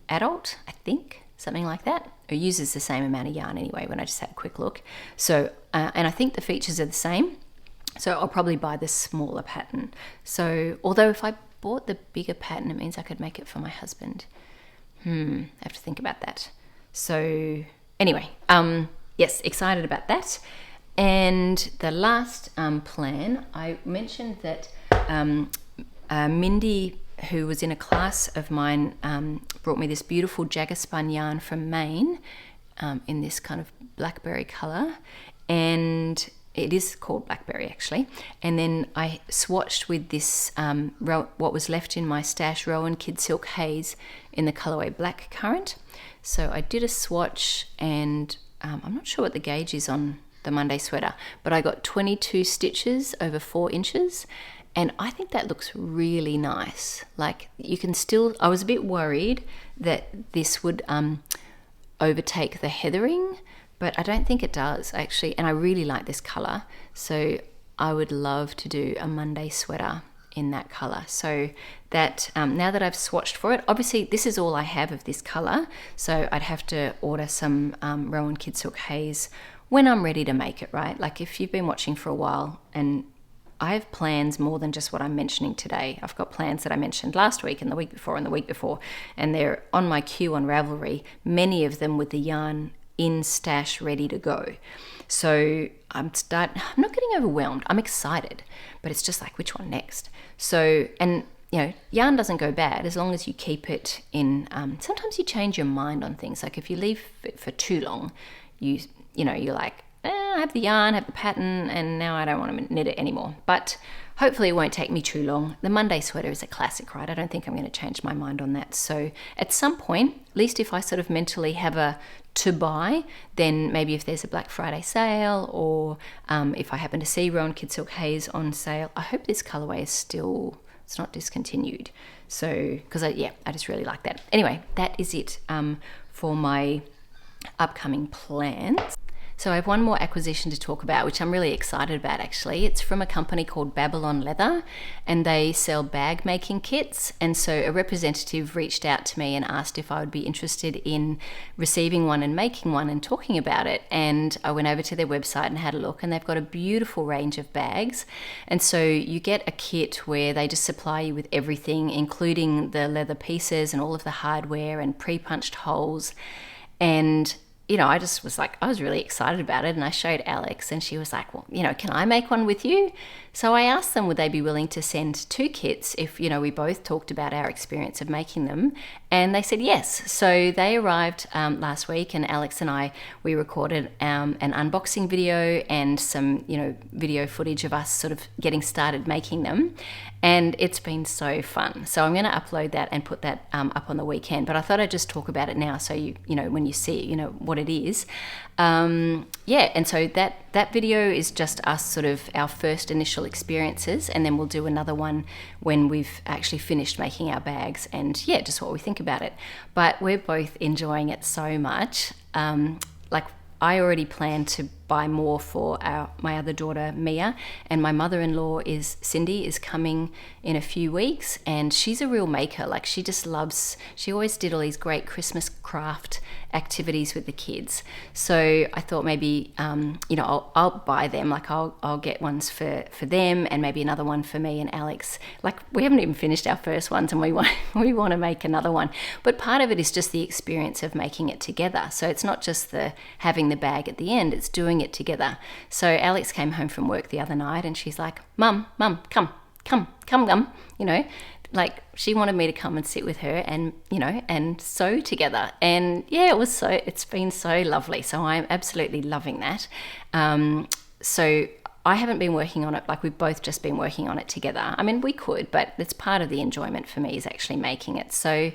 adult, I think. Something like that. It uses the same amount of yarn anyway when I just had a quick look. So, and I think the features are the same. So I'll probably buy the smaller pattern. So although if I bought the bigger pattern, it means I could make it for my husband. I have to think about that. So anyway, yes, excited about that. And the last plan, I mentioned that Mindy, who was in a class of mine, brought me this beautiful Jagger Spun yarn from Maine in this kind of blackberry colour. And it is called blackberry actually. And then I swatched with this, what was left in my stash, Rowan Kid Silk Haze in the colourway Black Currant. So I did a swatch, and I'm not sure what the gauge is on the Monday sweater, but I got 22 stitches over 4 inches. And I think that looks really nice. Like you can still, I was a bit worried that this would overtake the heathering, but I don't think it does actually. And I really like this color. So I would love to do a Monday sweater in that color. So that now that I've swatched for it, obviously this is all I have of this color. So I'd have to order some Rowan Kid Silk Haze when I'm ready to make it, right? Like if you've been watching for a while, and I have plans more than just what I'm mentioning today. I've got plans that I mentioned last week and the week before and the week before, and they're on my queue on Ravelry, many of them with the yarn in stash ready to go. So I'm not getting overwhelmed. I'm excited, but it's just like, which one next? So, and you know, yarn doesn't go bad as long as you keep it in, sometimes you change your mind on things. Like if you leave it for too long, you're like, I have the yarn, I have the pattern, and now I don't want to knit it anymore. But hopefully it won't take me too long. The Monday sweater is a classic, right? I don't think I'm going to change my mind on that. So at some point, at least if I sort of mentally have a to buy, then maybe if there's a Black Friday sale, or if I happen to see Rowan Kid Silk Haze on sale, I hope this colorway is still, it's not discontinued. So, because I just really like that. Anyway, that is it for my upcoming plans. So I have one more acquisition to talk about, which I'm really excited about actually. It's from a company called Babylon Leather, and they sell bag making kits. And so a representative reached out to me and asked if I would be interested in receiving one and making one and talking about it. And I went over to their website and had a look, and they've got a beautiful range of bags. And so you get a kit where they just supply you with everything, including the leather pieces and all of the hardware and pre-punched holes. And I just was like, I was really excited about it, and I showed Alex, and she was like, well, can I make one with you? So I asked them, would they be willing to send 2 kits if, we both talked about our experience of making them, and they said yes. So they arrived last week, and Alex and I, we recorded an unboxing video and some, video footage of us sort of getting started making them, and it's been so fun. So I'm going to upload that and put that up on the weekend, but I thought I'd just talk about it now so when you see it, what it is. And so that video is just us sort of our first initial experiences, and then we'll do another one when we've actually finished making our bags and just what we think about it. But we're both enjoying it so much. Like I already planned to buy more for my other daughter Mia, and my mother-in-law Cindy is coming in a few weeks, and she's a real maker. Like she always did all these great Christmas craft activities with the kids. So I thought maybe I'll buy them. Like I'll get ones for them, and maybe another one for me and Alex. Like we haven't even finished our first ones, and we want to make another one. But part of it is just the experience of making it together. So it's not just having the bag at the end, it's doing it together. So Alex came home from work the other night, and she's like, Mum, come, like she wanted me to come and sit with her and, and sew together. And it's been so lovely. So I'm absolutely loving that. So I haven't been working on it, like we've both just been working on it together. I mean, we could, but it's part of the enjoyment for me is actually making it. So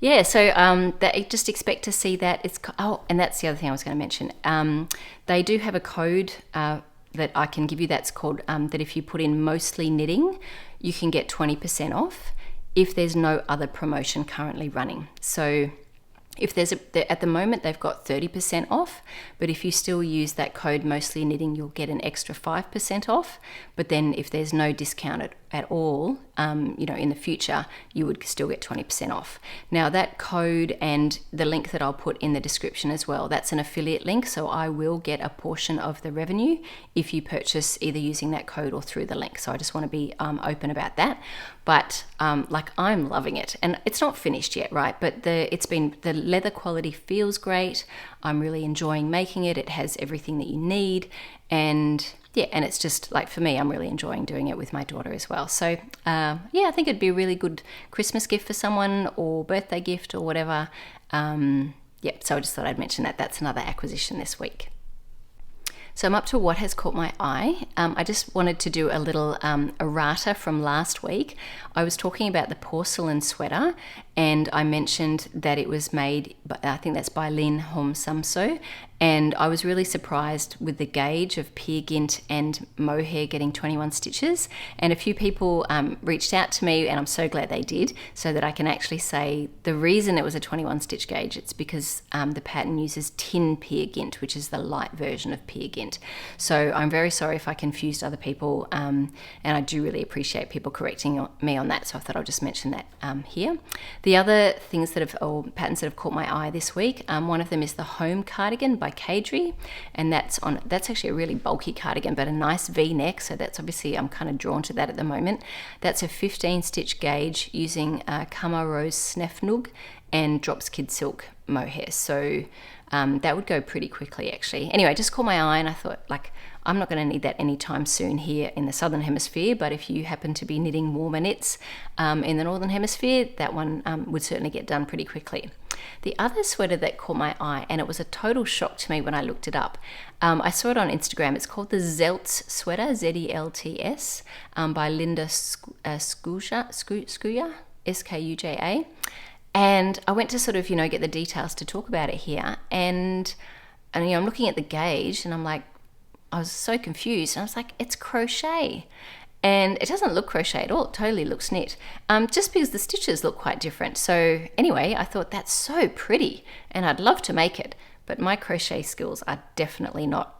just expect to see that. And that's the other thing I was going to mention. They do have a code that I can give you that's called, that if you put in mostly knitting, you can get 20% off if there's no other promotion currently running. So If there's at the moment they've got 30% off, but if you still use that code Mostly Knitting, you'll get an extra 5% off. But then if there's no discount at all, in the future, you would still get 20% off. Now that code and the link that I'll put in the description as well, that's an affiliate link, so I will get a portion of the revenue if you purchase either using that code or through the link. So I just want to be open about that. But I'm loving it, and it's not finished yet, right? But the leather quality feels great. I'm really enjoying making it. It has everything that you need, and it's just like, for me, I'm really enjoying doing it with my daughter as well. So I think it'd be a really good Christmas gift for someone, or birthday gift, or whatever. So I just thought I'd mention that. That's another acquisition this week. So I'm up to what has caught my eye. I just wanted to do a little errata from last week. I was talking about the porcelain sweater, and I mentioned that it was made, I think that's by Lin Hom Samso, and I was really surprised with the gauge of Peer Gynt and mohair getting 21 stitches, and a few people reached out to me, and I'm so glad they did, so that I can actually say the reason it was a 21 stitch gauge, it's because the pattern uses tin Peer Gynt, which is the light version of Peer Gynt. So I'm very sorry if I confused other people, and I do really appreciate people correcting me on that, so I thought I'll just mention that here. The other things patterns that have caught my eye this week, one of them is the Home Cardigan by Audrey, and that's actually a really bulky cardigan, but a nice V-neck, so that's obviously, I'm kind of drawn to that at the moment. That's a 15 stitch gauge using Kama Rose Snefnug and Drops Kid Silk mohair, so that would go pretty quickly actually. Anyway, just caught my eye, and I thought, I'm not going to need that anytime soon here in the Southern Hemisphere, but if you happen to be knitting warmer knits in the Northern Hemisphere, that one would certainly get done pretty quickly. The other sweater that caught my eye, and it was a total shock to me when I looked it up, I saw it on Instagram. It's called the Zelts sweater, Z-E-L-T-S, by Linda Skuja, S-K-U-J-A. And I went to sort of, get the details to talk about it here, and I'm looking at the gauge, and I was so confused. And I was like, it's crochet. And it doesn't look crochet at all. It totally looks knit, just because the stitches look quite different. So anyway, I thought that's so pretty, and I'd love to make it, but my crochet skills are definitely not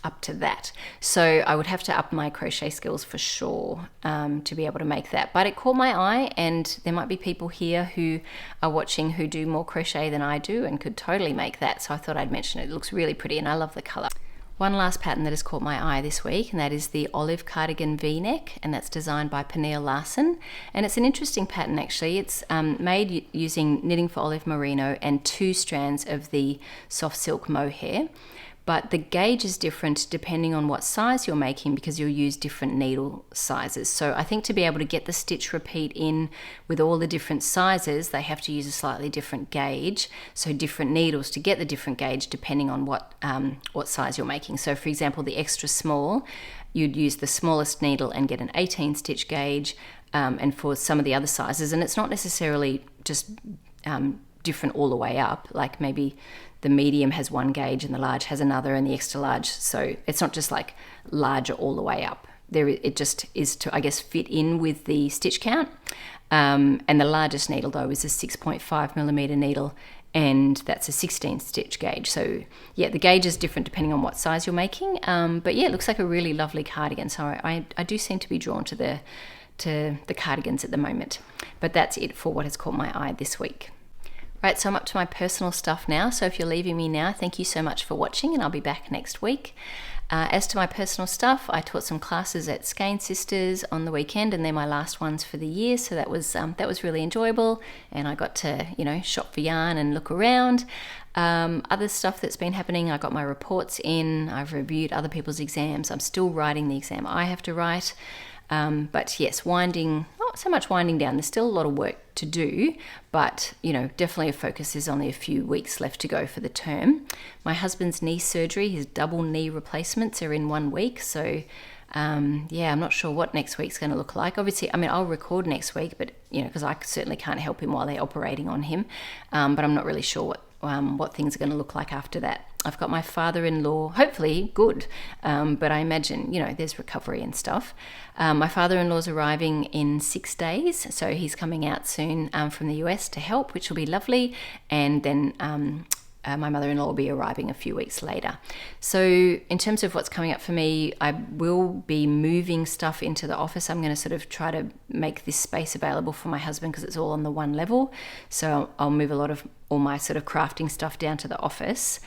up to that. So I would have to up my crochet skills for sure to be able to make that. But it caught my eye, and there might be people here who are watching who do more crochet than I do and could totally make that. So I thought I'd mention it. It looks really pretty, and I love the color. One last pattern that has caught my eye this week, and that is the Olive Cardigan V-neck, and that's designed by Pernille Larsen. And it's an interesting pattern actually. It's made using Knitting for Olive Merino and 2 strands of the soft silk mohair. But the gauge is different depending on what size you're making, because you'll use different needle sizes. So I think to be able to get the stitch repeat in with all the different sizes, they have to use a slightly different gauge. So different needles to get the different gauge depending on what size you're making. So for example, the extra small, you'd use the smallest needle and get an 18 stitch gauge. And for some of the other sizes, and it's not necessarily just different all the way up, like maybe the medium has one gauge and the large has another and the extra large, so it's not just like larger all the way up. It just is to, I guess, fit in with the stitch count. And the largest needle though is a 6.5 millimeter needle, and that's a 16 stitch gauge. So yeah, the gauge is different depending on what size you're making, but yeah, it looks like a really lovely cardigan. So I do seem to be drawn to the cardigans at the moment. But that's it for what has caught my eye this week. Right, so I'm up to my personal stuff now. So if you're leaving me now, thank you so much for watching, and I'll be back next week. As to my personal stuff, I taught some classes at Skein Sisters on the weekend, and they're my last ones for the year, so that was really enjoyable, and I got to shop for yarn and look around. Other stuff that's been happening, I got my reports in, I've reviewed other people's exams, I'm still writing the exam I have to write. But yes, not so much winding down. There's still a lot of work to do, but definitely a focus is only a few weeks left to go for the term. My husband's knee surgery, his double knee replacements are in 1 week, so I'm not sure what next week's going to look like. Obviously, I'll record next week, but because I certainly can't help him while they're operating on him, but I'm not really sure what things are going to look like after that. I've got my father-in-law, hopefully good, but I imagine, you know, there's recovery and stuff. My father-in-law's arriving in 6 days, so he's coming out soon from the US to help, which will be lovely. And then my mother-in-law will be arriving a few weeks later. So in terms of what's coming up for me, I will be moving stuff into the office. I'm going to sort of try to make this space available for my husband because it's all on the one level. So I'll move a lot of all my sort of crafting stuff down to the office.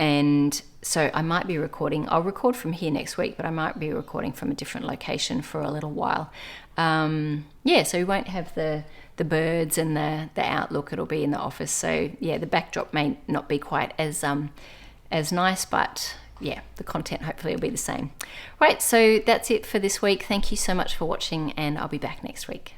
And so I might be recording. I'll record from here next week, but I might be recording from a different location for a little while. Yeah, so we won't have the birds and the outlook. It'll be in the office. So yeah, the backdrop may not be quite as nice, but yeah, the content hopefully will be the same. Right, so that's it for this week. Thank you so much for watching, and I'll be back next week.